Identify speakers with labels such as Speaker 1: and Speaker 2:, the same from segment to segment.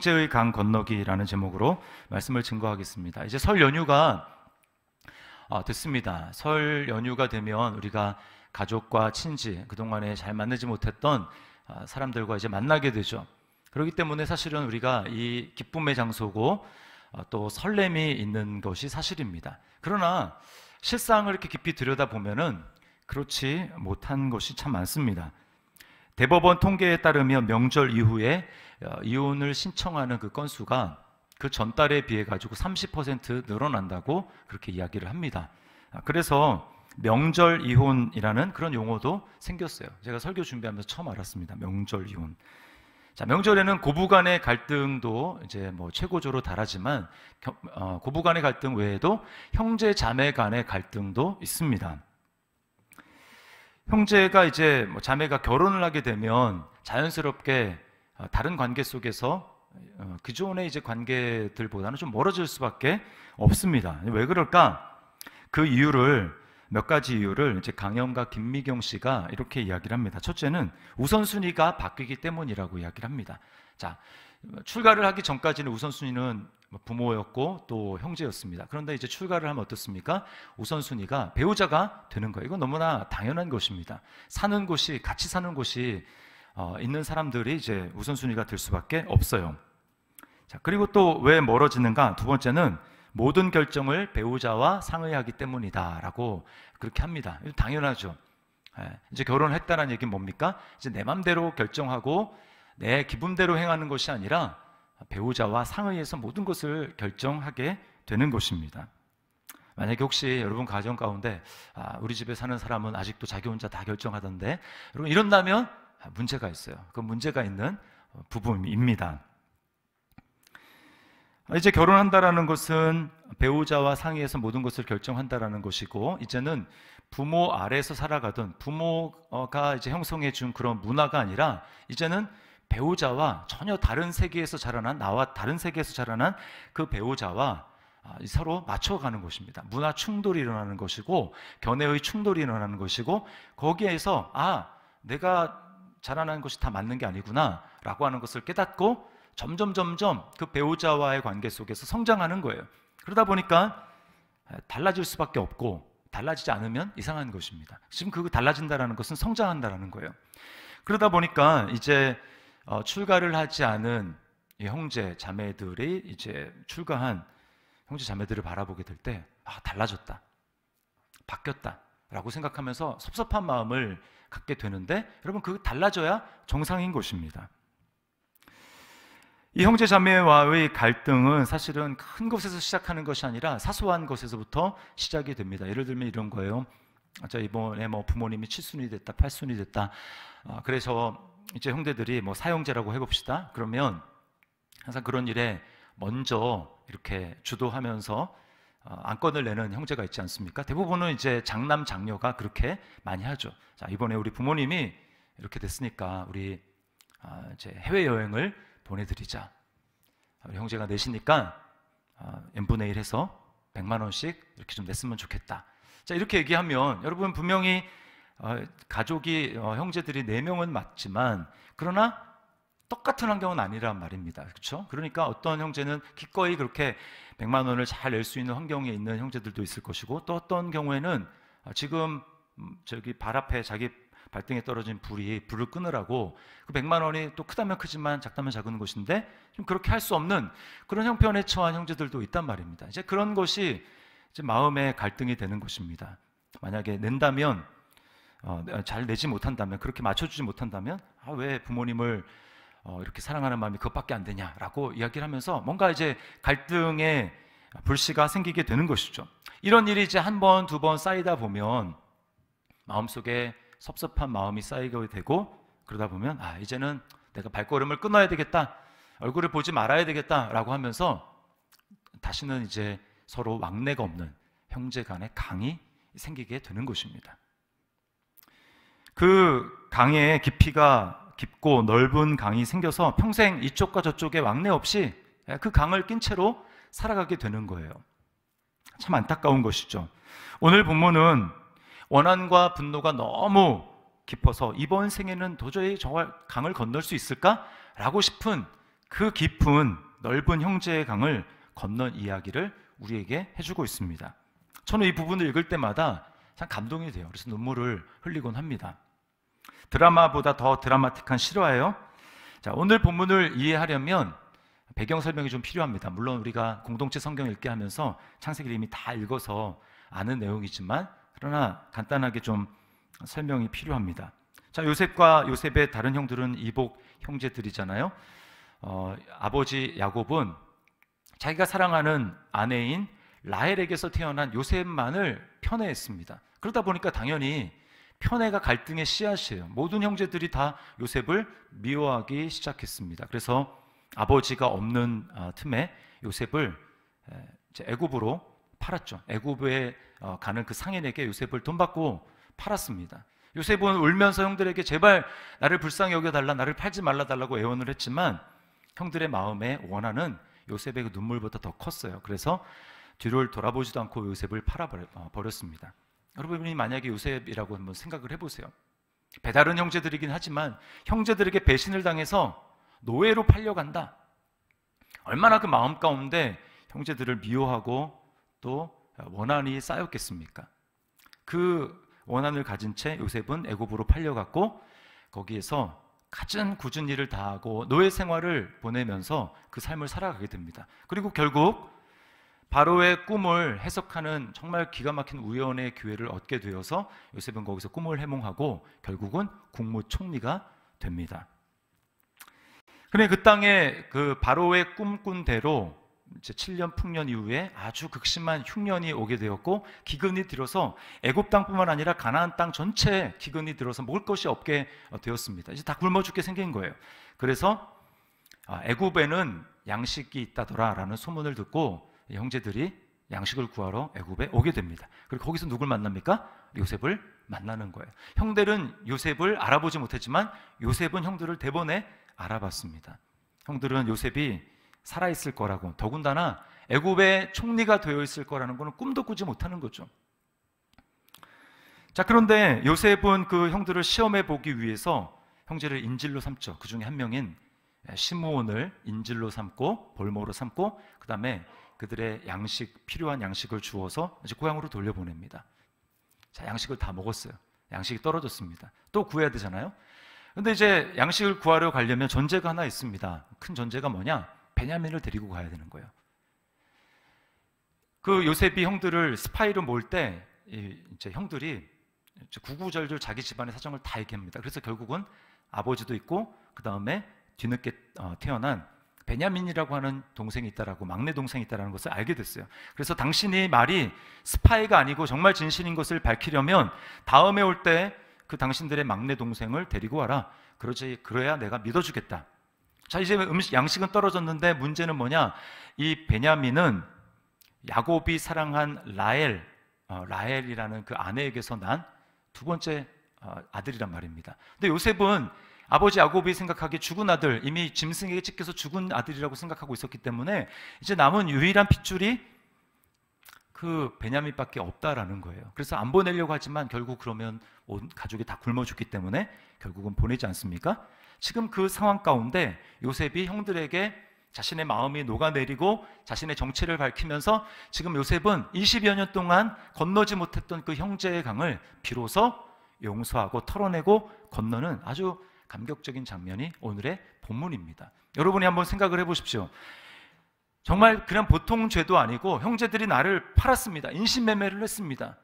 Speaker 1: 형제의 강 건너기라는 제목으로 말씀을 증거하겠습니다. 이제 설 연휴가 됐습니다. 설 연휴가 되면 우리가 가족과 친지, 그동안에 잘 만나지 못했던 사람들과 이제 만나게 되죠. 그렇기 때문에 사실은 우리가 이 기쁨의 장소고 또 설렘이 있는 것이 사실입니다. 그러나 실상을 이렇게 깊이 들여다보면은 그렇지 못한 것이 참 많습니다. 대법원 통계에 따르면 명절 이후에 이혼을 신청하는 그 건수가 그 전달에 비해 가지고 30% 늘어난다고 그렇게 이야기를 합니다. 그래서 명절 이혼이라는 그런 용어도 생겼어요. 제가 설교 준비하면서 처음 알았습니다. 명절 이혼. 자, 명절에는 고부간의 갈등도 이제 뭐 최고조로 달하지만 고부간의 갈등 외에도 형제 자매 간의 갈등도 있습니다. 형제가 이제 뭐 자매가 결혼을 하게 되면 자연스럽게 다른 관계 속에서 기존의 이제 관계들보다는 좀 멀어질 수밖에 없습니다. 왜 그럴까? 그 이유를 몇 가지 이유를 이제 강영과 김미경 씨가 이렇게 이야기를 합니다. 첫째는 우선순위가 바뀌기 때문이라고 이야기를 합니다. 자, 출가를 하기 전까지는 우선순위는 부모였고 또 형제였습니다. 그런데 이제 출가를 하면 어떻습니까? 우선순위가 배우자가 되는 거예요. 이건 너무나 당연한 것입니다. 사는 곳이, 같이 사는 곳이 있는 사람들이 이제 우선순위가 될 수밖에 없어요. 자, 그리고 또 왜 멀어지는가? 두 번째는 모든 결정을 배우자와 상의하기 때문이다라고 그렇게 합니다. 당연하죠. 이제 결혼을 했다는 얘기는 뭡니까? 이제 내 맘대로 결정하고 내 기분대로 행하는 것이 아니라 배우자와 상의해서 모든 것을 결정하게 되는 것입니다. 만약에 혹시 여러분 가정 가운데 우리 집에 사는 사람은 아직도 자기 혼자 다 결정하던데, 여러분 이런다면 문제가 있어요. 그 문제가 있는 부부입니다. 이제 결혼한다라는 것은 배우자와 상의해서 모든 것을 결정한다라는 것이고, 이제는 부모 아래에서 살아가던 부모가 이제 형성해 준 그런 문화가 아니라 이제는 배우자와 전혀 다른 세계에서 자라난, 나와 다른 세계에서 자라난 그 배우자와 서로 맞춰가는 것입니다. 문화 충돌이 일어나는 것이고 견해의 충돌이 일어나는 것이고, 거기에서 내가 자라난 것이 다 맞는 게 아니구나 라고 하는 것을 깨닫고 점점 그 배우자와의 관계 속에서 성장하는 거예요. 그러다 보니까 달라질 수밖에 없고, 달라지지 않으면 이상한 것입니다. 지금 그 달라진다라는 것은 성장한다라는 거예요. 그러다 보니까 이제 출가를 하지 않은 형제 자매들이 이제 출가한 형제 자매들을 바라보게 될 때 달라졌다, 바뀌었다 라고 생각하면서 섭섭한 마음을 갖게 되는데, 여러분 그 달라져야 정상인 것입니다. 이 형제 자매와의 갈등은 사실은 큰 것에서 시작하는 것이 아니라 사소한 것에서부터 시작이 됩니다. 예를 들면 이런 거예요. 저 이번에 뭐 부모님이 7순이 됐다, 8순이 됐다. 그래서 이제 형제들이 뭐 사형제라고 해봅시다. 그러면 항상 그런 일에 먼저 이렇게 주도하면서 안건을 내는 형제가 있지 않습니까? 대부분은 이제 장남 장녀가 그렇게 많이 하죠. 자, 이번에 우리 부모님이 이렇게 됐으니까 우리 이제 해외 여행을 보내드리자. 우리 형제가 내시니까 n분의 1 해서 100만 원씩 이렇게 좀 냈으면 좋겠다. 자, 이렇게 얘기하면 여러분 분명히 가족이 형제들이 4명은 맞지만, 그러나 똑같은 환경은 아니란 말입니다. 그렇죠? 그러니까 어떤 형제는 기꺼이 그렇게 100만 원을 잘 낼 수 있는 환경에 있는 형제들도 있을 것이고, 또 어떤 경우에는 지금 저기 발 앞에 자기 발등에 떨어진 불을 끄느라고 그 100만 원이 또 크다면 크지만 작다면 작은 것인데 좀 그렇게 할 수 없는 그런 형편에 처한 형제들도 있단 말입니다. 이제 그런 것이 이제 마음의 갈등이 되는 것입니다. 만약에 낸다면 잘 내지 못한다면, 그렇게 맞춰주지 못한다면 왜 부모님을 이렇게 사랑하는 마음이 그것밖에 안 되냐라고 이야기를 하면서 뭔가 이제 갈등의 불씨가 생기게 되는 것이죠. 이런 일이 이제 한 번, 두 번 쌓이다 보면 마음속에 섭섭한 마음이 쌓이게 되고, 그러다 보면 이제는 내가 발걸음을 끊어야 되겠다, 얼굴을 보지 말아야 되겠다라고 하면서 다시는 이제 서로 왕래가 없는 형제 간의 강이 생기게 되는 것입니다. 그 강의 깊이가 깊고 넓은 강이 생겨서 평생 이쪽과 저쪽에 왕래 없이 그 강을 낀 채로 살아가게 되는 거예요. 참 안타까운 것이죠. 오늘 본문은 원한과 분노가 너무 깊어서 이번 생에는 도저히 정말 강을 건널 수 있을까? 라고 싶은 그 깊은 넓은 형제의 강을 건넌 이야기를 우리에게 해주고 있습니다. 저는 이 부분을 읽을 때마다 참 감동이 돼요. 그래서 눈물을 흘리곤 합니다. 드라마보다 더 드라마틱한 실화예요. 자, 오늘 본문을 이해하려면 배경 설명이 좀 필요합니다. 물론 우리가 공동체 성경 읽게 하면서 창세기를 이미 다 읽어서 아는 내용이지만 그러나 간단하게 좀 설명이 필요합니다. 자, 요셉과 요셉의 다른 형들은 이복 형제들이잖아요. 아버지 야곱은 자기가 사랑하는 아내인 라헬에게서 태어난 요셉만을 편애했습니다. 그러다 보니까 당연히 편애가 갈등의 씨앗이에요. 모든 형제들이 다 요셉을 미워하기 시작했습니다. 그래서 아버지가 없는 틈에 요셉을 애굽으로 팔았죠. 애굽에 가는 그 상인에게 요셉을 돈 받고 팔았습니다. 요셉은 울면서 형들에게 제발 나를 불쌍히 여겨달라, 나를 팔지 말라달라고 애원을 했지만 형들의 마음에 원하는 요셉의 그 눈물보다 더 컸어요. 그래서 뒤를 돌아보지도 않고 요셉을 팔아버렸습니다. 여러분이 만약에 요셉이라고 한번 생각을 해보세요. 배다른 형제들이긴 하지만 형제들에게 배신을 당해서 노예로 팔려간다. 얼마나 그 마음 가운데 형제들을 미워하고 또 원한이 쌓였겠습니까? 그 원한을 가진 채 요셉은 애굽으로 팔려갔고 거기에서 갖은 일을 다하고 노예 생활을 보내면서 그 삶을 살아가게 됩니다. 그리고 결국 바로의 꿈을 해석하는 정말 기가 막힌 우연의 기회를 얻게 되어서 요셉은 거기서 꿈을 해몽하고 결국은 국무총리가 됩니다. 그런데 그 땅에 그 바로의 꿈꾼 대로 이제 7년 풍년 이후에 아주 극심한 흉년이 오게 되었고 기근이 들어서 애굽 땅뿐만 아니라 가나안 땅 전체에 기근이 들어서 먹을 것이 없게 되었습니다. 이제 다 굶어 죽게 생긴 거예요. 그래서 애굽에는 양식이 있다더라라는 소문을 듣고 형제들이 양식을 구하러 애굽에 오게 됩니다. 그리고 거기서 누굴 만납니까? 요셉을 만나는 거예요. 형들은 요셉을 알아보지 못했지만 요셉은 형들을 대번에 알아봤습니다. 형들은 요셉이 살아있을 거라고, 더군다나 애굽의 총리가 되어 있을 거라는 것은 꿈도 꾸지 못하는 거죠. 자, 그런데 요셉은 그 형들을 시험해 보기 위해서 형제를 인질로 삼죠. 그 중에 한 명인 시므온을 인질로 삼고 볼모로 삼고 그 다음에 그들의 필요한 양식을 주어서 이제 고향으로 돌려보냅니다. 자, 양식을 다 먹었어요. 양식이 떨어졌습니다. 또 구해야 되잖아요. 근데 이제 양식을 구하러 가려면 전제가 하나 있습니다. 큰 전제가 뭐냐? 베냐민을 데리고 가야 되는 거예요. 그 요셉이 형들을 스파이로 몰 때 이제 형들이 구구절절 자기 집안의 사정을 다 얘기합니다. 그래서 결국은 아버지도 있고 그 다음에 뒤늦게 태어난 베냐민이라고 하는 동생이 있다라고, 막내 동생이 있다라는 것을 알게 됐어요. 그래서 당신이 말이 스파이가 아니고 정말 진실인 것을 밝히려면 다음에 올 때 그 당신들의 막내 동생을 데리고 와라. 그래야 내가 믿어주겠다. 자, 이제 양식은 떨어졌는데 문제는 뭐냐? 이 베냐민은 야곱이 사랑한 라헬이라는 그 아내에게서 난 두 번째 아들이란 말입니다. 근데 요셉은 아버지 야곱이 생각하기에 죽은 아들, 이미 짐승에게 찢겨서 죽은 아들이라고 생각하고 있었기 때문에 이제 남은 유일한 핏줄이 그 베냐민밖에 없다라는 거예요. 그래서 안 보내려고 하지만 결국 그러면 온 가족이 다 굶어 죽기 때문에 결국은 보내지 않습니까? 지금 그 상황 가운데 요셉이 형들에게 자신의 마음이 녹아내리고 자신의 정체를 밝히면서 지금 요셉은 20여 년 동안 건너지 못했던 그 형제의 강을 비로소 용서하고 털어내고 건너는 아주 감격적인 장면이 오늘의 본문입니다. 여러분이 한번 생각을 해보십시오. 정말 그냥 보통 죄도 아니고 형제들이 나를 팔았습니다. 인신매매를 했습니다.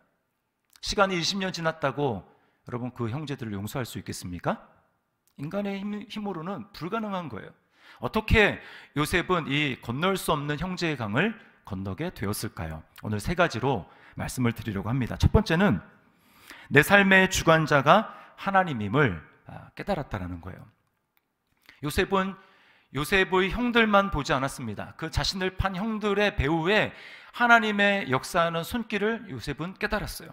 Speaker 1: 시간이 20년 지났다고 여러분 그 형제들을 용서할 수 있겠습니까? 인간의 힘으로는 불가능한 거예요. 어떻게 요셉은 이 건널 수 없는 형제의 강을 건너게 되었을까요? 오늘 세 가지로 말씀을 드리려고 합니다. 첫 번째는 내 삶의 주관자가 하나님임을 깨달았다는 거예요. 요셉은 요셉의 형들만 보지 않았습니다. 그 자신을 판 형들의 배후에 하나님의 역사하는 손길을 요셉은 깨달았어요.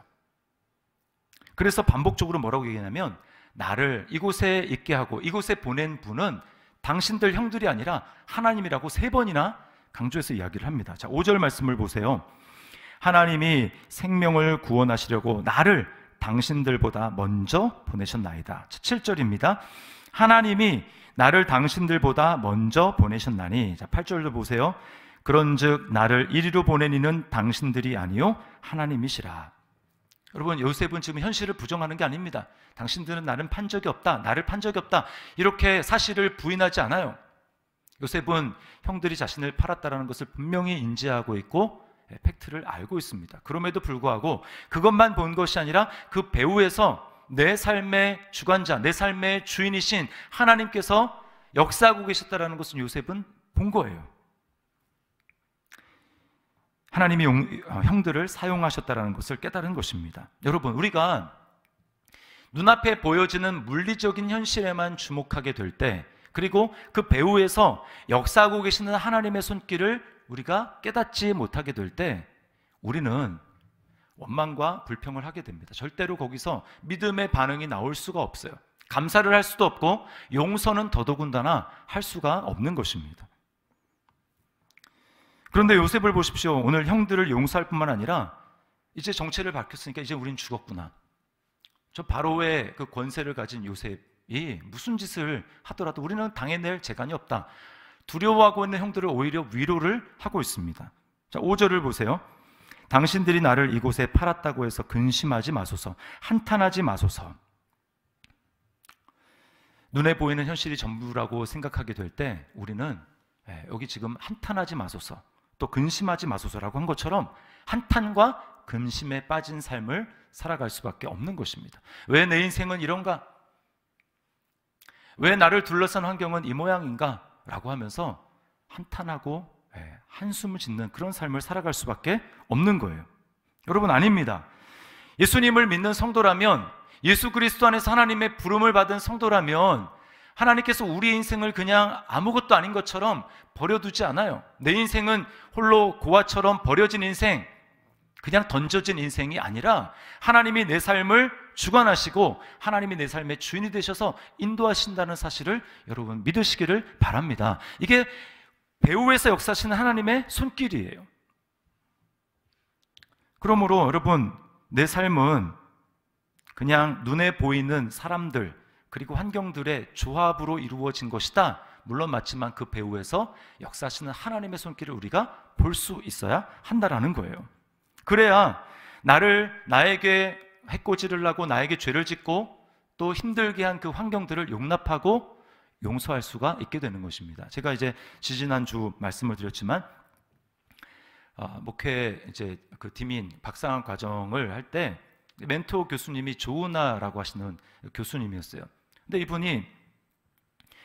Speaker 1: 그래서 반복적으로 뭐라고 얘기하냐면 나를 이곳에 있게 하고 이곳에 보낸 분은 당신들 형들이 아니라 하나님이라고 3번이나 강조해서 이야기를 합니다. 자, 5절 말씀을 보세요. 하나님이 생명을 구원하시려고 나를 당신들보다 먼저 보내셨나이다. 7절입니다. 하나님이 나를 당신들보다 먼저 보내셨나니. 자, 8절도 보세요. 그런즉 나를 이리로 보낸 이는 당신들이 아니요 하나님이시라. 여러분, 요셉은 지금 현실을 부정하는 게 아닙니다. 당신들은 나를 판 적이 없다, 나를 판 적이 없다, 이렇게 사실을 부인하지 않아요. 요셉은 형들이 자신을 팔았다는 것을 분명히 인지하고 있고 팩트를 알고 있습니다. 그럼에도 불구하고 그것만 본 것이 아니라 그 배후에서 내 삶의 주관자, 내 삶의 주인이신 하나님께서 역사하고 계셨다는 것은 요셉은 본 거예요. 하나님이 형들을 사용하셨다는 것을 깨달은 것입니다. 여러분, 우리가 눈앞에 보여지는 물리적인 현실에만 주목하게 될 때, 그리고 그 배후에서 역사하고 계시는 하나님의 손길을 우리가 깨닫지 못하게 될 때 우리는 원망과 불평을 하게 됩니다. 절대로 거기서 믿음의 반응이 나올 수가 없어요. 감사를 할 수도 없고 용서는 더더군다나 할 수가 없는 것입니다. 그런데 요셉을 보십시오. 오늘 형들을 용서할 뿐만 아니라 이제 정체를 밝혔으니까 이제 우린 죽었구나. 저 바로의 그 권세를 가진 요셉이 무슨 짓을 하더라도 우리는 당해낼 재간이 없다. 두려워하고 있는 형들을 오히려 위로를 하고 있습니다. 자, 5절을 보세요. 당신들이 나를 이곳에 팔았다고 해서 근심하지 마소서, 한탄하지 마소서. 눈에 보이는 현실이 전부라고 생각하게 될 때 우리는 여기 지금 한탄하지 마소서, 또 근심하지 마소서라고 한 것처럼 한탄과 근심에 빠진 삶을 살아갈 수밖에 없는 것입니다. 왜 내 인생은 이런가? 왜 나를 둘러싼 환경은 이 모양인가? 라고 하면서 한탄하고 한숨을 짓는 그런 삶을 살아갈 수밖에 없는 거예요. 여러분, 아닙니다. 예수님을 믿는 성도라면, 예수 그리스도 안에서 하나님의 부름을 받은 성도라면 하나님께서 우리 인생을 그냥 아무것도 아닌 것처럼 버려두지 않아요. 내 인생은 홀로 고아처럼 버려진 인생, 그냥 던져진 인생이 아니라 하나님이 내 삶을 주관하시고 하나님이 내 삶의 주인이 되셔서 인도하신다는 사실을 여러분 믿으시기를 바랍니다. 이게 배후에서 역사하시는 하나님의 손길이에요. 그러므로 여러분, 내 삶은 그냥 눈에 보이는 사람들 그리고 환경들의 조합으로 이루어진 것이다. 물론 맞지만 그 배후에서 역사하시는 하나님의 손길을 우리가 볼 수 있어야 한다라는 거예요. 그래야 나에게 해코지를 하고 나에게 죄를 짓고 또 힘들게 한 그 환경들을 용납하고 용서할 수가 있게 되는 것입니다. 제가 이제 지지난주 말씀을 드렸지만 목회 이제 그 디민 박사학 과정을 할 때 멘토 교수님이 조은아라고 하시는 교수님이었어요. 근데 이분이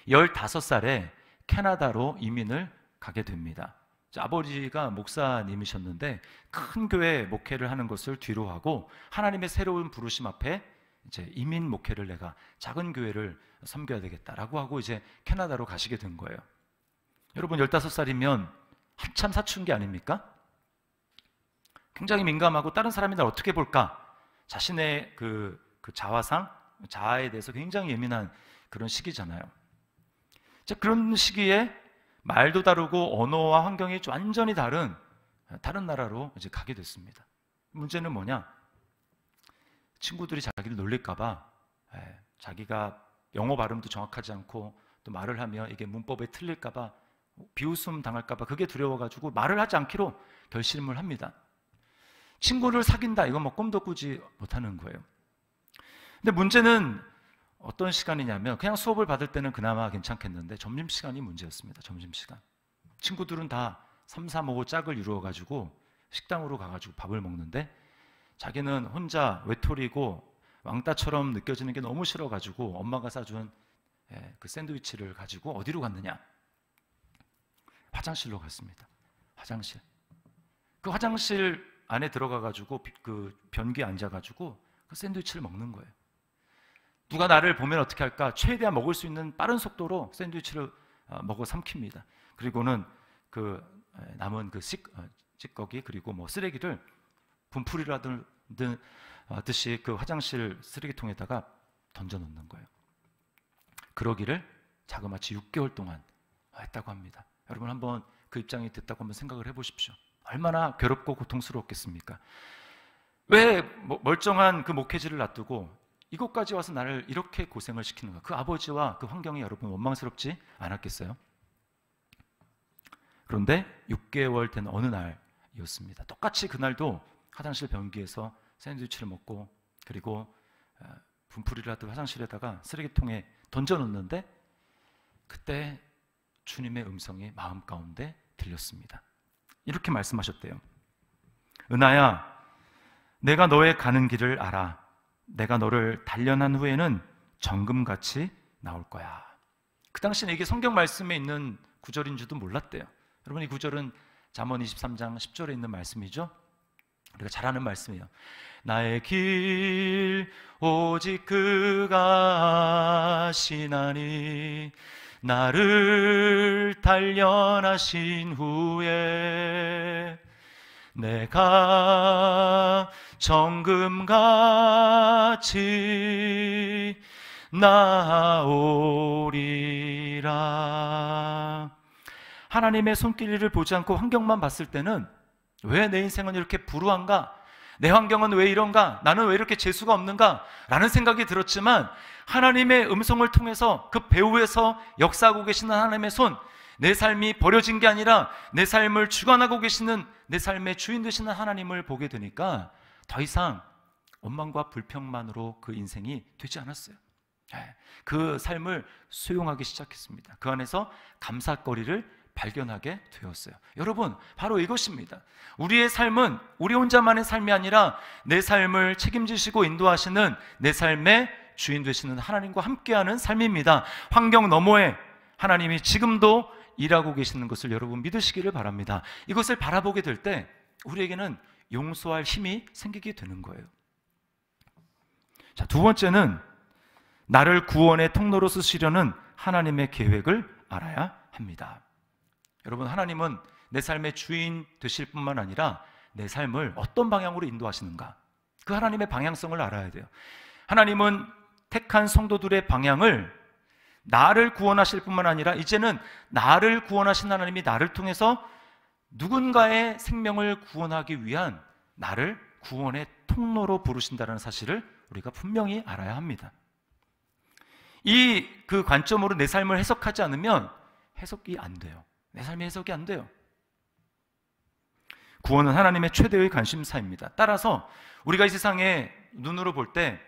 Speaker 1: 15살에 캐나다로 이민을 가게 됩니다. 아버지가 목사님이셨는데 큰 교회 목회를 하는 것을 뒤로 하고 하나님의 새로운 부르심 앞에 이제 이민 목회를 내가 작은 교회를 섬겨야 되겠다라고 하고 이제 캐나다로 가시게 된 거예요. 여러분, 15살이면 한참 사춘기 아닙니까? 굉장히 민감하고 다른 사람이 날 어떻게 볼까? 자신의 그 자화상, 자아에 대해서 굉장히 예민한 그런 시기잖아요. 자, 그런 시기에 말도 다르고 언어와 환경이 완전히 다른 나라로 이제 가게 됐습니다. 문제는 뭐냐? 친구들이 자기를 놀릴까봐 자기가 영어 발음도 정확하지 않고 또 말을 하면 이게 문법에 틀릴까봐 비웃음 당할까봐 그게 두려워가지고 말을 하지 않기로 결심을 합니다. 친구를 사귄다, 이건 뭐 꿈도 꾸지 못하는 거예요. 근데 문제는 어떤 시간이냐면 그냥 수업을 받을 때는 그나마 괜찮겠는데 점심시간이 문제였습니다. 점심시간. 친구들은 다 3, 4, 5 짝을 이루어가지고 식당으로 가가지고 밥을 먹는데 자기는 혼자 외톨이고 왕따처럼 느껴지는 게 너무 싫어가지고 엄마가 싸준 그 샌드위치를 가지고 어디로 갔느냐? 화장실로 갔습니다. 화장실. 그 화장실 안에 들어가가지고 그 변기에 앉아가지고 그 샌드위치를 먹는 거예요. 누가 나를 보면 어떻게 할까? 최대한 먹을 수 있는 빠른 속도로 샌드위치를 먹어 삼킵니다. 그리고는 그 남은 그 찌꺼기 그리고 뭐 쓰레기를 분풀이라듯이 그 화장실 쓰레기통에다가 던져 놓는 거예요. 그러기를 자그마치 6개월 동안 했다고 합니다. 여러분, 한번 그 입장이 됐다고 한번 생각을 해보십시오. 얼마나 괴롭고 고통스러웠겠습니까? 왜 멀쩡한 그 목회지를 놔두고 이곳까지 와서 나를 이렇게 고생을 시키는가? 그 아버지와 그 환경이 여러분 원망스럽지 않았겠어요? 그런데 6개월 된 어느 날이었습니다. 똑같이 그날도 화장실 변기에서 샌드위치를 먹고, 그리고 분풀이라도 화장실에다가 쓰레기통에 던져놓는데, 그때 주님의 음성이 마음 가운데 들렸습니다. 이렇게 말씀하셨대요. 은하야, 내가 너의 가는 길을 알아. 내가 너를 단련한 후에는 정금같이 나올 거야. 그 당시에 이게 성경 말씀에 있는 구절인 줄도 몰랐대요. 여러분, 이 구절은 잠언 23장 10절에 있는 말씀이죠. 우리가 잘 아는 말씀이에요. 나의 길 오직 그가 아시나니 나를 단련하신 후에 내가 정금같이 나오리라. 하나님의 손길을 보지 않고 환경만 봤을 때는 왜 내 인생은 이렇게 불우한가? 내 환경은 왜 이런가? 나는 왜 이렇게 재수가 없는가? 라는 생각이 들었지만, 하나님의 음성을 통해서 그 배후에서 역사하고 계시는 하나님의 손, 내 삶이 버려진 게 아니라 내 삶을 주관하고 계시는, 내 삶의 주인 되시는 하나님을 보게 되니까 더 이상 원망과 불평만으로 그 인생이 되지 않았어요. 그 삶을 수용하기 시작했습니다. 그 안에서 감사거리를 발견하게 되었어요. 여러분, 바로 이것입니다. 우리의 삶은 우리 혼자만의 삶이 아니라 내 삶을 책임지시고 인도하시는, 내 삶의 주인 되시는 하나님과 함께하는 삶입니다. 환경 너머에 하나님이 지금도 일하고 계시는 것을 여러분 믿으시기를 바랍니다. 이것을 바라보게 될 때 우리에게는 용서할 힘이 생기게 되는 거예요. 자, 두 번째는 나를 구원의 통로로 쓰시려는 하나님의 계획을 알아야 합니다. 여러분, 하나님은 내 삶의 주인 되실 뿐만 아니라 내 삶을 어떤 방향으로 인도하시는가, 그 하나님의 방향성을 알아야 돼요. 하나님은 택한 성도들의 방향을 나를 구원하실 뿐만 아니라 이제는 나를 구원하신 하나님이 나를 통해서 누군가의 생명을 구원하기 위한 나를 구원의 통로로 부르신다는 사실을 우리가 분명히 알아야 합니다. 그 관점으로 내 삶을 해석하지 않으면 해석이 안 돼요. 내 삶의 해석이 안 돼요. 구원은 하나님의 최대의 관심사입니다. 따라서 우리가 이 세상에 눈으로 볼 때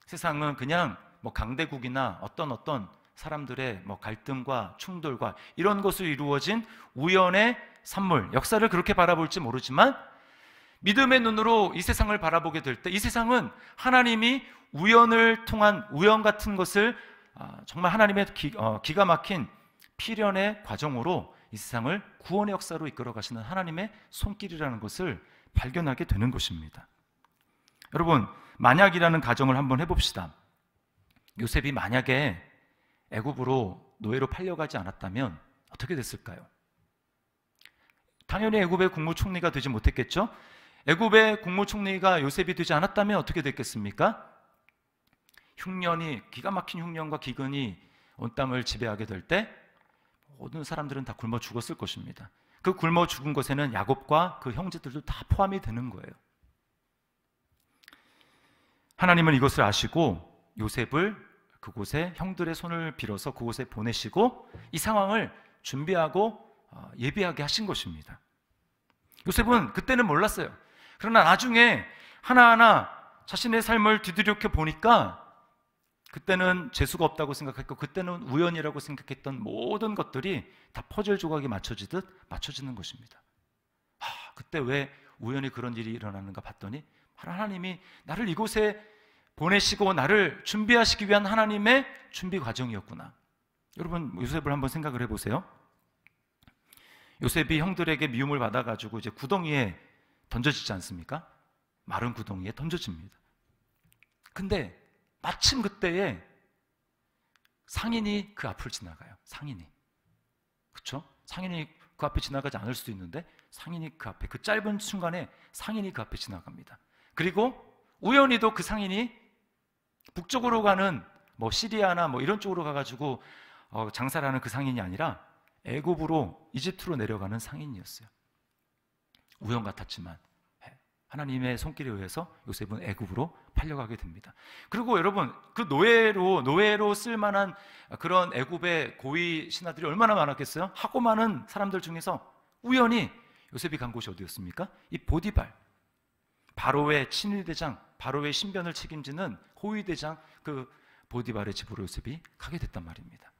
Speaker 1: 세상은 그냥 강대국이나 어떤 사람들의 갈등과 충돌과 이런 것으로 이루어진 우연의 산물, 역사를 그렇게 바라볼지 모르지만, 믿음의 눈으로 이 세상을 바라보게 될 때 이 세상은 하나님이 우연을 통한, 우연 같은 것을 정말 하나님의 기가 막힌 필연의 과정으로 이 세상을 구원의 역사로 이끌어 가시는 하나님의 손길이라는 것을 발견하게 되는 것입니다. 여러분, 만약이라는 가정을 한번 해봅시다. 요셉이 만약에 애굽으로 노예로 팔려가지 않았다면 어떻게 됐을까요? 당연히 애굽의 국무총리가 되지 못했겠죠? 애굽의 국무총리가 요셉이 되지 않았다면 어떻게 됐겠습니까? 흉년이, 기가 막힌 흉년과 기근이 온 땅을 지배하게 될 때 모든 사람들은 다 굶어 죽었을 것입니다. 그 굶어 죽은 것에는 야곱과 그 형제들도 다 포함이 되는 거예요. 하나님은 이것을 아시고 요셉을 그곳에 형들의 손을 빌어서 그곳에 보내시고 이 상황을 준비하고 예비하게 하신 것입니다. 요셉은 그때는 몰랐어요. 그러나 나중에 하나하나 자신의 삶을 뒤돌이켜 보니까 그때는 재수가 없다고 생각했고 그때는 우연이라고 생각했던 모든 것들이 다 퍼즐 조각이 맞춰지듯 맞춰지는 것입니다. 그때 왜 우연히 그런 일이 일어나는가 봤더니 하나님이 나를 이곳에 보내시고 나를 준비하시기 위한 하나님의 준비 과정이었구나. 여러분, 요셉을 한번 생각을 해보세요. 요셉이 형들에게 미움을 받아가지고 이제 구덩이에 던져지지 않습니까? 마른 구덩이에 던져집니다. 근데 마침 그때에 상인이 그 앞을 지나가요. 상인이. 그렇죠? 상인이 그 앞에 지나가지 않을 수도 있는데 상인이 그 앞에, 그 짧은 순간에 상인이 그 앞에 지나갑니다. 그리고 우연히도 그 상인이 북쪽으로 가는 시리아나 이런 쪽으로 가가지고 장사를 하는 그 상인이 아니라 애굽으로, 이집트로 내려가는 상인이었어요. 우연 같았지만 하나님의 손길에 의해서 요셉은 애굽으로 팔려가게 됩니다. 그리고 여러분, 그 노예로 쓸만한 그런 애굽의 고위 신하들이 얼마나 많았겠어요? 하고 많은 사람들 중에서 우연히 요셉이 간 곳이 어디였습니까? 이 보디발, 바로의 친위대장, 바로의 신변을 책임지는 호위대장, 그 보디발의 집으로 요셉이 가게 됐단 말입니다.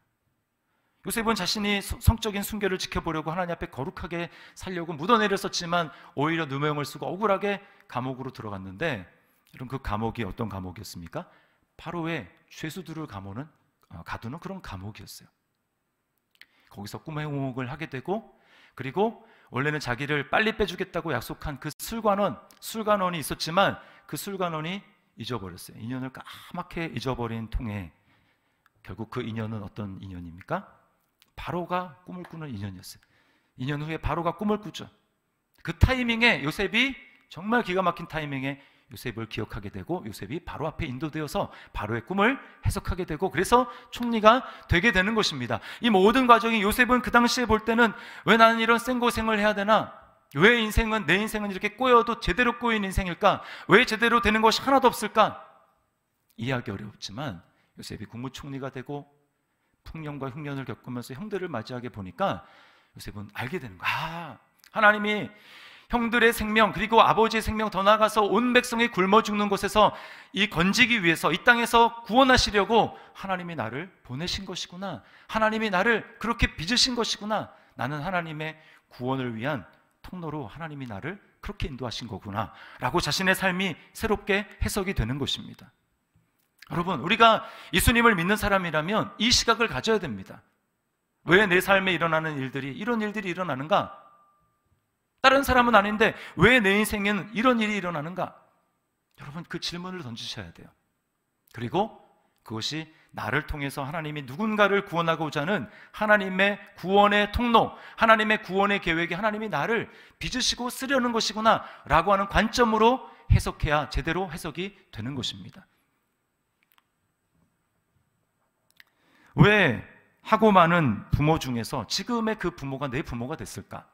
Speaker 1: 요셉은 자신이 성적인 순결을 지켜보려고 하나님 앞에 거룩하게 살려고 묻어내렸었지만 오히려 누명을 쓰고 억울하게 감옥으로 들어갔는데, 여러분, 그 감옥이 어떤 감옥이었습니까? 바로의 죄수들을 가두는 그런 감옥이었어요. 거기서 꿈의 행옥을 하게 되고, 그리고 원래는 자기를 빨리 빼주겠다고 약속한 그 술관원이 있었지만 그 술관원이 잊어버렸어요. 인연을 까맣게 잊어버린 통에 결국 그 인연은 어떤 인연입니까? 바로가 꿈을 꾸는 인연이었어요. 2년 후에 바로가 꿈을 꾸죠. 그 타이밍에 요셉이, 정말 기가 막힌 타이밍에 요셉을 기억하게 되고, 요셉이 바로 앞에 인도되어서 바로의 꿈을 해석하게 되고, 그래서 총리가 되게 되는 것입니다. 이 모든 과정이, 요셉은 그 당시에 볼 때는 왜 나는 이런 생고생을 해야 되나? 왜 내 인생은 이렇게 꼬여도 제대로 꼬인 인생일까? 왜 제대로 되는 것이 하나도 없을까? 이해하기 어렵지만 요셉이 국무총리가 되고 풍년과 흉년을 겪으면서 형들을 맞이하게 보니까 요셉은 알게 되는 거야. 하나님이 형들의 생명, 그리고 아버지의 생명, 더 나아가서 온 백성이 굶어 죽는 곳에서 이 건지기 위해서, 이 땅에서 구원하시려고 하나님이 나를 보내신 것이구나. 하나님이 나를 그렇게 빚으신 것이구나. 나는 하나님의 구원을 위한 통로로 하나님이 나를 그렇게 인도하신 거구나 라고 자신의 삶이 새롭게 해석이 되는 것입니다. 여러분, 우리가 예수님을 믿는 사람이라면 이 시각을 가져야 됩니다. 왜 내 삶에 일어나는 이런 일들이 일어나는가? 다른 사람은 아닌데 왜 내 인생에는 이런 일이 일어나는가? 여러분, 그 질문을 던지셔야 돼요. 그리고 그것이 나를 통해서 하나님이 누군가를 구원하고자 하는 하나님의 구원의 통로, 하나님의 구원의 계획이 하나님이 나를 빚으시고 쓰려는 것이구나 라고 하는 관점으로 해석해야 제대로 해석이 되는 것입니다. 왜 하고 많은 부모 중에서 지금의 그 부모가 내 부모가 됐을까?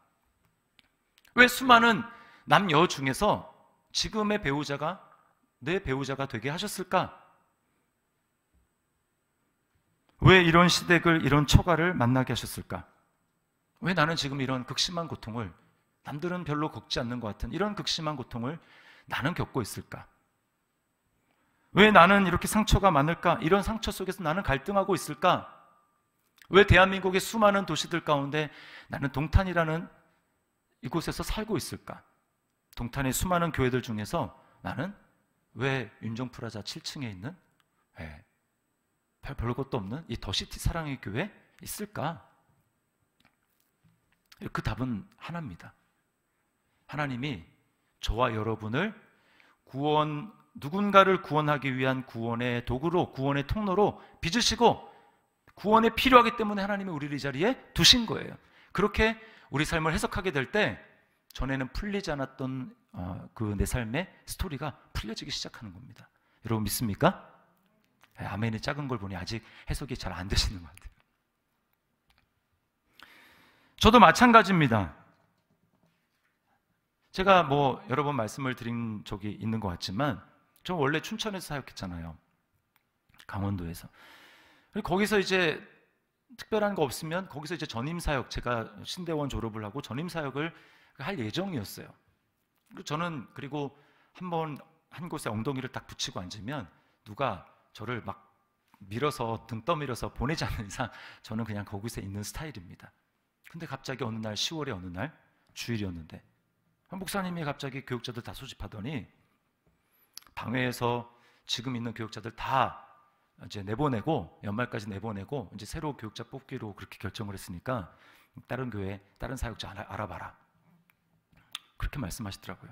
Speaker 1: 왜 수많은 남녀 중에서 지금의 배우자가 내 배우자가 되게 하셨을까? 왜 이런 시댁을, 이런 처가를 만나게 하셨을까? 왜 나는 지금 이런 극심한 고통을, 남들은 별로 겪지 않는 것 같은 이런 극심한 고통을 나는 겪고 있을까? 왜 나는 이렇게 상처가 많을까? 이런 상처 속에서 나는 갈등하고 있을까? 왜 대한민국의 수많은 도시들 가운데 나는 동탄이라는 이곳에서 살고 있을까? 동탄의 수많은 교회들 중에서 나는 왜 윤정프라자 7층에 있는 별것도 없는 이 더시티 사랑의 교회에 있을까? 그 답은 하나입니다. 하나님이 저와 여러분을 누군가를 구원하기 위한 구원의 도구로, 구원의 통로로 빚으시고 구원에 필요하기 때문에 하나님이 우리를 이 자리에 두신 거예요. 그렇게 우리 삶을 해석하게 될 때 전에는 풀리지 않았던 그 내 삶의 스토리가 풀려지기 시작하는 겁니다. 여러분 믿습니까? 아멘이 작은 걸 보니 아직 해석이 잘 안 되시는 것 같아요. 저도 마찬가지입니다. 제가 여러 번 말씀을 드린 적이 있는 것 같지만 저 원래 춘천에서 사역했잖아요. 강원도에서. 거기서 이제 특별한 거 없으면 거기서 이제 전임사역, 제가 신대원 졸업을 하고 전임사역을 할 예정이었어요. 그리고 한 곳에 엉덩이를 딱 붙이고 앉으면 누가 저를 막 밀어서 등 떠밀어서 보내지 않는 이상 저는 그냥 거기서 있는 스타일입니다. 근데 갑자기 어느 날 10월에 어느 날 주일이었는데 목사님이 갑자기 교육자들 다 소집하더니 당회에서 지금 있는 교육자들 다 이제 내보내고 연말까지 내보내고 이제 새로 교육자 뽑기로 그렇게 결정을 했으니까 다른 교회, 다른 사역자 알아봐라. 그렇게 말씀하시더라고요.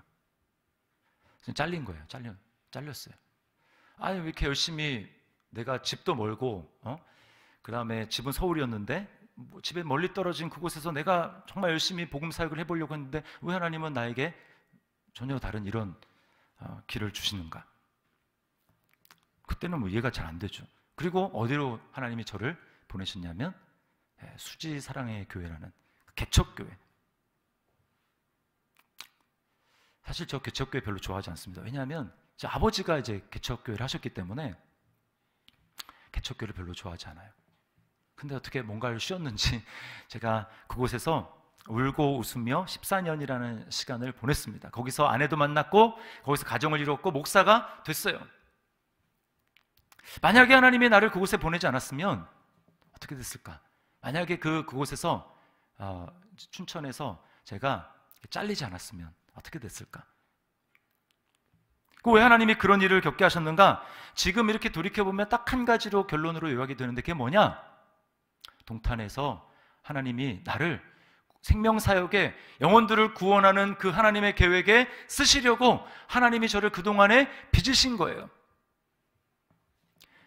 Speaker 1: 잘린 거예요. 잘렸어요. 아니 왜 이렇게 열심히, 내가 집도 멀고 그 다음에 집은 서울이었는데 집에 멀리 떨어진 그곳에서 내가 정말 열심히 복음 사역을 해보려고 했는데 왜 하나님은 나에게 전혀 다른 이런 길을 주시는가? 그때는 이해가 잘 안 되죠. 그리고 어디로 하나님이 저를 보내셨냐면 수지 사랑의 교회라는 개척교회. 사실 저 개척교회 별로 좋아하지 않습니다. 왜냐하면 제 아버지가 이제 개척교회를 하셨기 때문에 개척교회를 별로 좋아하지 않아요. 근데 어떻게 뭔가를 쉬었는지 제가 그곳에서 울고 웃으며 14년이라는 시간을 보냈습니다. 거기서 아내도 만났고 거기서 가정을 이뤘고 목사가 됐어요. 만약에 하나님이 나를 그곳에 보내지 않았으면 어떻게 됐을까? 만약에 그곳에서 춘천에서 제가 잘리지 않았으면 어떻게 됐을까? 왜 하나님이 그런 일을 겪게 하셨는가? 지금 이렇게 돌이켜보면 딱 한 가지로 결론으로 요약이 되는데 그게 뭐냐? 동탄에서 하나님이 나를 생명사역에 영혼들을 구원하는 그 하나님의 계획에 쓰시려고 하나님이 저를 그동안에 빚으신 거예요.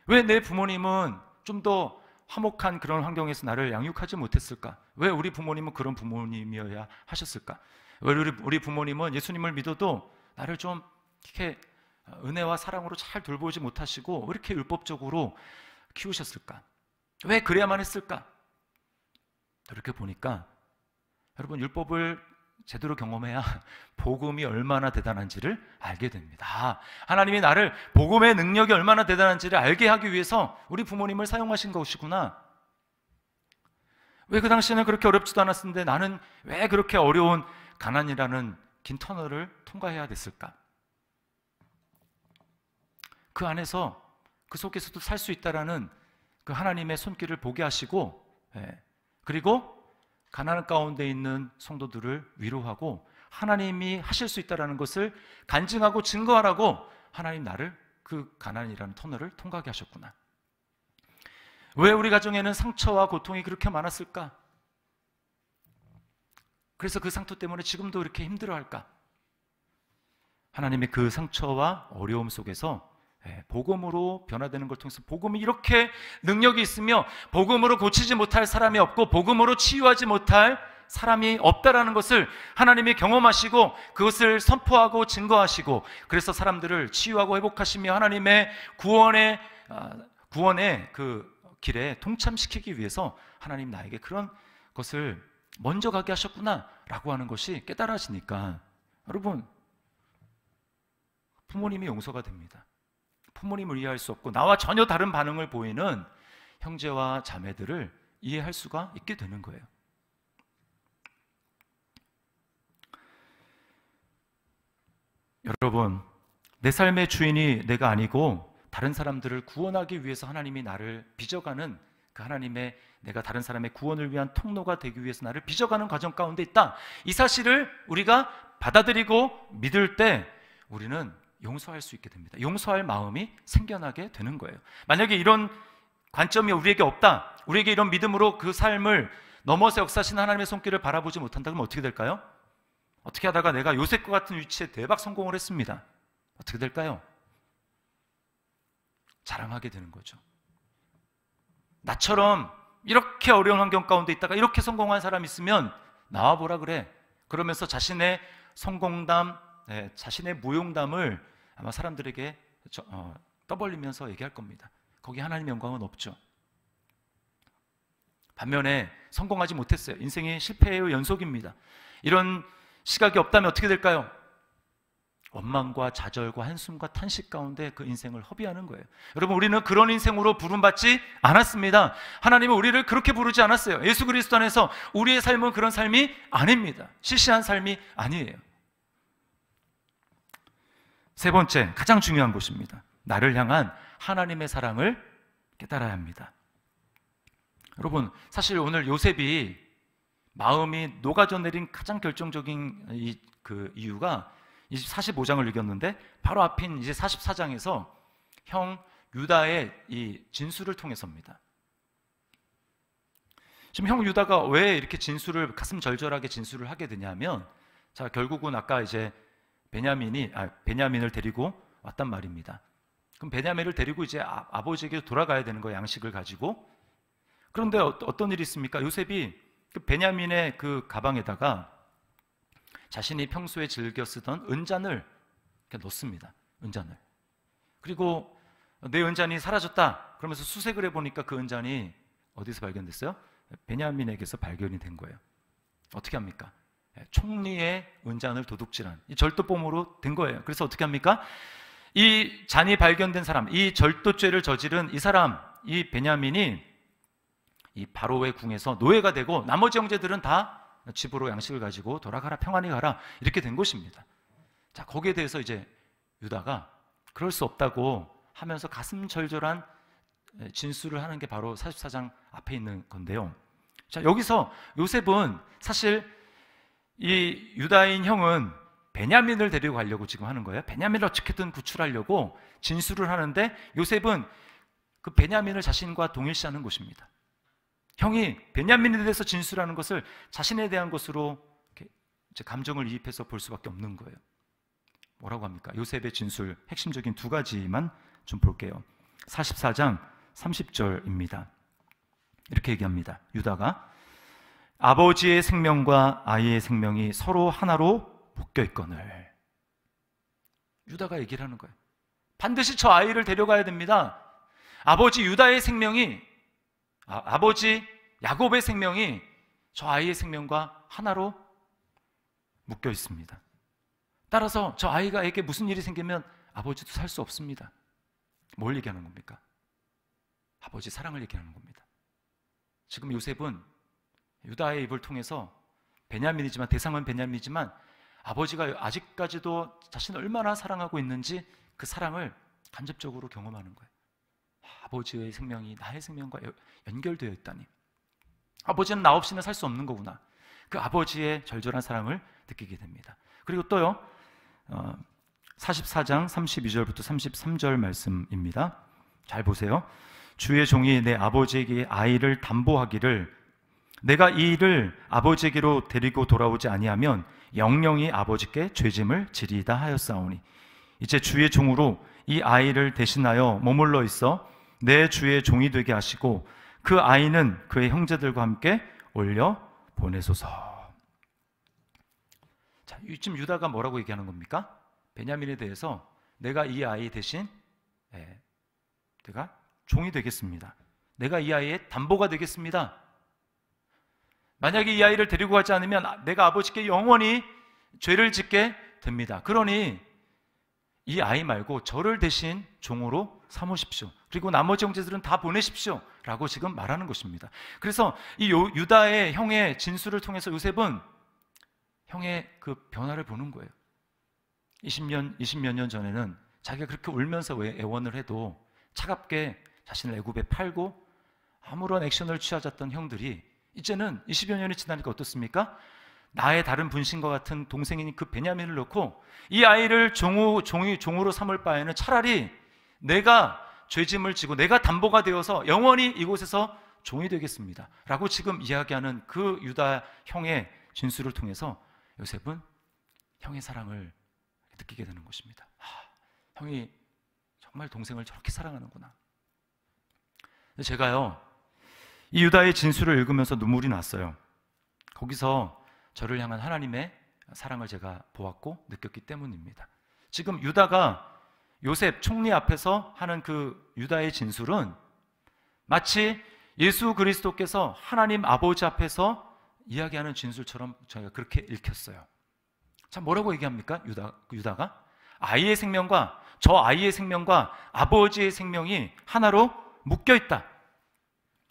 Speaker 1: 왜 내 부모님은 좀 더 화목한 그런 환경에서 나를 양육하지 못했을까? 왜 우리 부모님은 그런 부모님이어야 하셨을까? 왜 우리 부모님은 예수님을 믿어도 나를 좀 이렇게 은혜와 사랑으로 잘 돌보지 못하시고 왜 이렇게 율법적으로 키우셨을까? 왜 그래야만 했을까? 이렇게 보니까 여러분, 율법을 제대로 경험해야 복음이 얼마나 대단한지를 알게 됩니다. 하나님이 나를 복음의 능력이 얼마나 대단한지를 알게 하기 위해서 우리 부모님을 사용하신 것이구나. 왜 그 당시에는 그렇게 어렵지도 않았는데 나는 왜 그렇게 어려운 가난이라는 긴 터널을 통과해야 됐을까? 그 안에서 그 속에서도 살 수 있다라는 그 하나님의 손길을 보게 하시고, 그리고 가난 가운데 있는 성도들을 위로하고 하나님이 하실 수 있다는 것을 간증하고 증거하라고 하나님 나를 그 가난이라는 터널을 통과하게 하셨구나. 왜 우리 가정에는 상처와 고통이 그렇게 많았을까? 그래서 그 상처 때문에 지금도 이렇게 힘들어할까? 하나님의 그 상처와 어려움 속에서 복음으로 변화되는 걸 통해서 복음이 이렇게 능력이 있으며 복음으로 고치지 못할 사람이 없고 복음으로 치유하지 못할 사람이 없다라는 것을 하나님이 경험하시고 그것을 선포하고 증거하시고 그래서 사람들을 치유하고 회복하시며 하나님의 구원의 그 길에 동참시키기 위해서 하나님 나에게 그런 것을 먼저 가게 하셨구나 라고 하는 것이 깨달아지니까 여러분, 부모님이 용서가 됩니다. 부모님을 이해할 수 없고 나와 전혀 다른 반응을 보이는 형제와 자매들을 이해할 수가 있게 되는 거예요. 여러분, 내 삶의 주인이 내가 아니고 다른 사람들을 구원하기 위해서 하나님이 나를 빚어가는 그 하나님의 내가 다른 사람의 구원을 위한 통로가 되기 위해서 나를 빚어가는 과정 가운데 있다. 이 사실을 우리가 받아들이고 믿을 때 우리는 용서할 수 있게 됩니다. 용서할 마음이 생겨나게 되는 거예요. 만약에 이런 관점이 우리에게 없다, 우리에게 이런 믿음으로 그 삶을 넘어서 역사하신 하나님의 손길을 바라보지 못한다, 그러면 어떻게 될까요? 어떻게 하다가 내가 요셉과 같은 위치에 대박 성공을 했습니다. 어떻게 될까요? 자랑하게 되는 거죠. 나처럼 이렇게 어려운 환경 가운데 있다가 이렇게 성공한 사람 있으면 나와보라 그래. 그러면서 자신의 성공담, 자신의 무용담을 아마 사람들에게 떠벌리면서 얘기할 겁니다. 거기 하나님의 영광은 없죠. 반면에 성공하지 못했어요. 인생의 실패의 연속입니다. 이런 시각이 없다면 어떻게 될까요? 원망과 좌절과 한숨과 탄식 가운데 그 인생을 허비하는 거예요. 여러분, 우리는 그런 인생으로 부름받지 않았습니다. 하나님은 우리를 그렇게 부르지 않았어요. 예수 그리스도 안에서 우리의 삶은 그런 삶이 아닙니다. 시시한 삶이 아니에요. 세 번째, 가장 중요한 것입니다. 나를 향한 하나님의 사랑을 깨달아야 합니다. 여러분, 사실 오늘 요셉이 마음이 녹아져 내린 가장 결정적인 이유가 45장을 읽었는데 바로 앞인 이제 44장에서 형 유다의 이 진술을 통해서입니다. 지금 형 유다가 왜 이렇게 진술을 가슴 절절하게 진술을 하게 되냐면, 자, 결국은 아까 이제 베냐민을 데리고 왔단 말입니다. 그럼 베냐민을 데리고 이제 아버지에게 돌아가야 되는 거예요, 양식을 가지고. 그런데 어떤 일이 있습니까? 요셉이 그 베냐민의 그 가방에다가 자신이 평소에 즐겨 쓰던 은잔을 이렇게 넣습니다. 은잔을. 그리고 내 은잔이 사라졌다 그러면서 수색을 해보니까 그 은잔이 어디서 발견됐어요? 베냐민에게서 발견이 된 거예요. 어떻게 합니까? 총리의 은잔을 도둑질한 이 절도범으로 된 거예요. 그래서 어떻게 합니까? 이 잔이 발견된 사람, 이 절도죄를 저지른 이 사람, 이 베냐민이 이 바로의 궁에서 노예가 되고 나머지 형제들은 다 집으로 양식을 가지고 돌아가라, 평안히 가라, 이렇게 된 것입니다. 자, 거기에 대해서 이제 유다가 그럴 수 없다고 하면서 가슴 절절한 진술을 하는 게 바로 44장 앞에 있는 건데요. 자, 여기서 요셉은 사실 이 유다인 형은 베냐민을 데리고 가려고 지금 하는 거예요. 베냐민을 어떻게든 구출하려고 진술을 하는데 요셉은 그 베냐민을 자신과 동일시하는 것입니다. 형이 베냐민에 대해서 진술하는 것을 자신에 대한 것으로 이제 감정을 이입해서 볼 수밖에 없는 거예요. 뭐라고 합니까? 요셉의 진술 핵심적인 두 가지만 좀 볼게요. 44장 30절입니다. 이렇게 얘기합니다. 유다가 아버지의 생명과 아이의 생명이 서로 하나로 묶여 있거늘. 유다가 얘기를 하는 거예요. 반드시 저 아이를 데려가야 됩니다. 아버지 유다의 생명이 아버지 야곱의 생명이 저 아이의 생명과 하나로 묶여 있습니다. 따라서 저 아이가에게 무슨 일이 생기면 아버지도 살 수 없습니다. 뭘 얘기하는 겁니까? 아버지 사랑을 얘기하는 겁니다. 지금 요셉은 유다의 입을 통해서 베냐민이지만, 대상은 베냐민이지만 아버지가 아직까지도 자신을 얼마나 사랑하고 있는지 그 사랑을 간접적으로 경험하는 거예요. 아버지의 생명이 나의 생명과 연결되어 있다니, 아버지는 나 없이는 살 수 없는 거구나. 그 아버지의 절절한 사랑을 느끼게 됩니다. 그리고 또요, 44장 32절부터 33절 말씀입니다. 잘 보세요. 주의 종이 내 아버지에게 아이를 담보하기를 내가 이 일을 아버지에게로 데리고 돌아오지 아니하면 영영이 아버지께 죄짐을 지리이다 하였사오니 이제 주의 종으로 이 아이를 대신하여 머물러 있어 내 주의 종이 되게 하시고 그 아이는 그의 형제들과 함께 올려 보내소서. 자, 지금 유다가 뭐라고 얘기하는 겁니까? 베냐민에 대해서 내가 이 아이 대신 내가 종이 되겠습니다. 내가 이 아이의 담보가 되겠습니다. 만약에 이 아이를 데리고 가지 않으면 내가 아버지께 영원히 죄를 짓게 됩니다. 그러니 이 아이 말고 저를 대신 종으로 삼으십시오. 그리고 나머지 형제들은 다 보내십시오 라고 지금 말하는 것입니다. 그래서 이 유다의 형의 진술을 통해서 요셉은 형의 그 변화를 보는 거예요. 20몇 년 전에는 자기가 그렇게 울면서 애원을 해도 차갑게 자신을 애굽에 팔고 아무런 액션을 취하셨던 형들이 이제는 20여 년이 지나니까 어떻습니까? 나의 다른 분신과 같은 동생인 그 베냐민을 놓고 이 아이를 종으로 삼을 바에는 차라리 내가 죄짐을 지고 내가 담보가 되어서 영원히 이곳에서 종이 되겠습니다 라고 지금 이야기하는 그 유다 형의 진술을 통해서 요셉은 형의 사랑을 느끼게 되는 것입니다. 형이 정말 동생을 저렇게 사랑하는구나. 제가요, 이 유다의 진술을 읽으면서 눈물이 났어요. 거기서 저를 향한 하나님의 사랑을 제가 보았고 느꼈기 때문입니다. 지금 유다가 요셉 총리 앞에서 하는 그 유다의 진술은 마치 예수 그리스도께서 하나님 아버지 앞에서 이야기하는 진술처럼 저희가 그렇게 읽혔어요. 자, 뭐라고 얘기합니까? 유다가 아이의 생명과 저 아이의 생명과 아버지의 생명이 하나로 묶여 있다.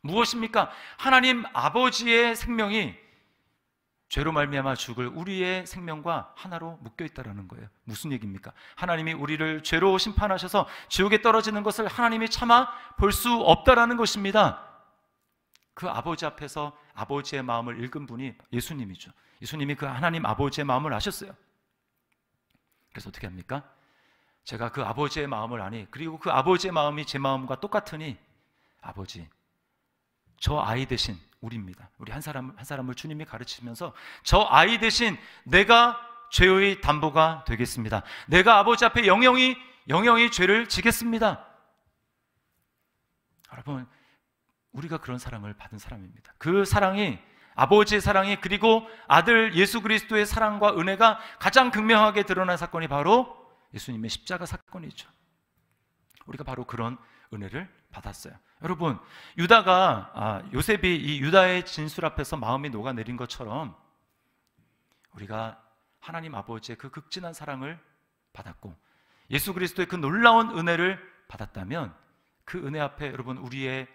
Speaker 1: 무엇입니까? 하나님 아버지의 생명이 죄로 말미암아 죽을 우리의 생명과 하나로 묶여 있다라는 거예요. 무슨 얘기입니까? 하나님이 우리를 죄로 심판하셔서 지옥에 떨어지는 것을 하나님이 참아 볼 수 없다라는 것입니다. 그 아버지 앞에서 아버지의 마음을 읽은 분이 예수님이죠. 예수님이 그 하나님 아버지의 마음을 아셨어요. 그래서 어떻게 합니까? 제가 그 아버지의 마음을 아니, 그리고 그 아버지의 마음이 제 마음과 똑같으니 아버지, 저 아이 대신 우리입니다. 우리 한 사람을 주님이 가르치면서 저 아이 대신 내가 죄의 담보가 되겠습니다. 내가 아버지 앞에 영영이 죄를 지겠습니다. 여러분, 우리가 그런 사랑을 받은 사람입니다. 그 사랑이 아버지의 사랑이 그리고 아들 예수 그리스도의 사랑과 은혜가 가장 극명하게 드러난 사건이 바로 예수님의 십자가 사건이죠. 우리가 바로 그런 은혜를 받았어요. 여러분, 요셉이 이 유다의 진술 앞에서 마음이 녹아내린 것처럼 우리가 하나님 아버지의 그 극진한 사랑을 받았고 예수 그리스도의 그 놀라운 은혜를 받았다면 그 은혜 앞에 여러분 우리의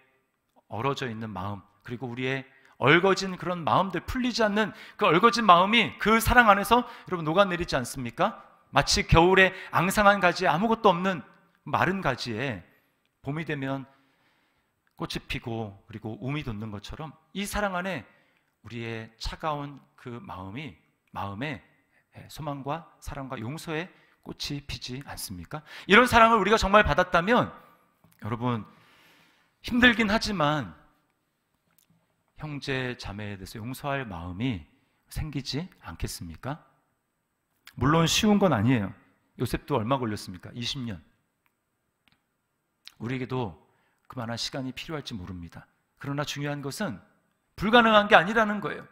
Speaker 1: 얼어져 있는 마음, 그리고 우리의 얼거진 그런 마음들, 풀리지 않는 그 얼거진 마음이 그 사랑 안에서 여러분 녹아내리지 않습니까? 마치 겨울에 앙상한 가지에 아무것도 없는 마른 가지에 봄이 되면 꽃이 피고 그리고 움이 돋는 것처럼 이 사랑 안에 우리의 차가운 그 마음에 소망과 사랑과 용서의 꽃이 피지 않습니까? 이런 사랑을 우리가 정말 받았다면 여러분 힘들긴 하지만 형제 자매에 대해서 용서할 마음이 생기지 않겠습니까? 물론 쉬운 건 아니에요. 요셉도 얼마 걸렸습니까? 20년. 우리에게도 그만한 시간이 필요할지 모릅니다. 그러나 중요한 것은 불가능한 게 아니라는 거예요.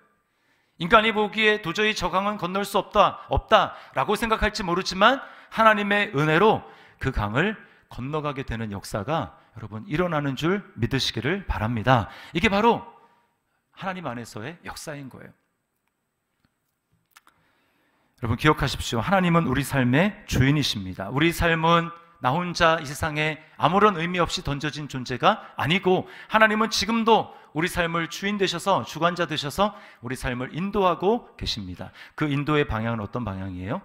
Speaker 1: 인간이 보기에 도저히 저 강은 건널 수 없다라고 생각할지 모르지만 하나님의 은혜로 그 강을 건너가게 되는 역사가 여러분 일어나는 줄 믿으시기를 바랍니다. 이게 바로 하나님 안에서의 역사인 거예요. 여러분 기억하십시오. 하나님은 우리 삶의 주인이십니다. 우리 삶은 나 혼자 이 세상에 아무런 의미 없이 던져진 존재가 아니고 하나님은 지금도 우리 삶을 주인 되셔서 주관자 되셔서 우리 삶을 인도하고 계십니다. 그 인도의 방향은 어떤 방향이에요?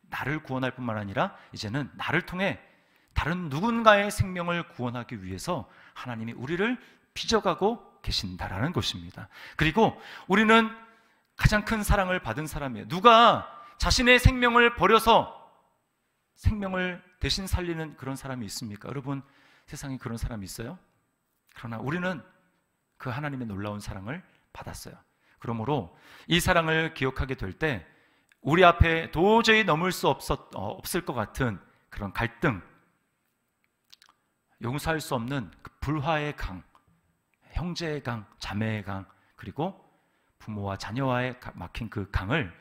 Speaker 1: 나를 구원할 뿐만 아니라 이제는 나를 통해 다른 누군가의 생명을 구원하기 위해서 하나님이 우리를 빚어가고 계신다라는 것입니다. 그리고 우리는 가장 큰 사랑을 받은 사람이에요. 누가 자신의 생명을 버려서 생명을 대신 살리는 그런 사람이 있습니까? 여러분 세상에 그런 사람이 있어요? 그러나 우리는 그 하나님의 놀라운 사랑을 받았어요. 그러므로 이 사랑을 기억하게 될 때 우리 앞에 도저히 넘을 수 없을 것 같은 그런 갈등, 용서할 수 없는 그 불화의 강, 형제의 강, 자매의 강, 그리고 부모와 자녀와의 막힌 그 강을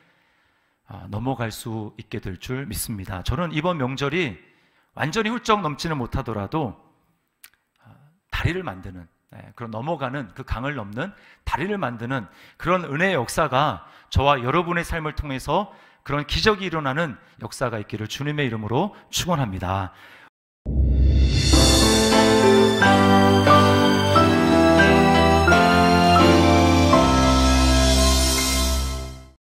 Speaker 1: 넘어갈 수 있게 될 줄 믿습니다. 저는 이번 명절이 완전히 훌쩍 넘지는 못하더라도 다리를 만드는, 그런 넘어가는 그 강을 넘는 다리를 만드는 그런 은혜의 역사가 저와 여러분의 삶을 통해서 그런 기적이 일어나는 역사가 있기를 주님의 이름으로 축원합니다.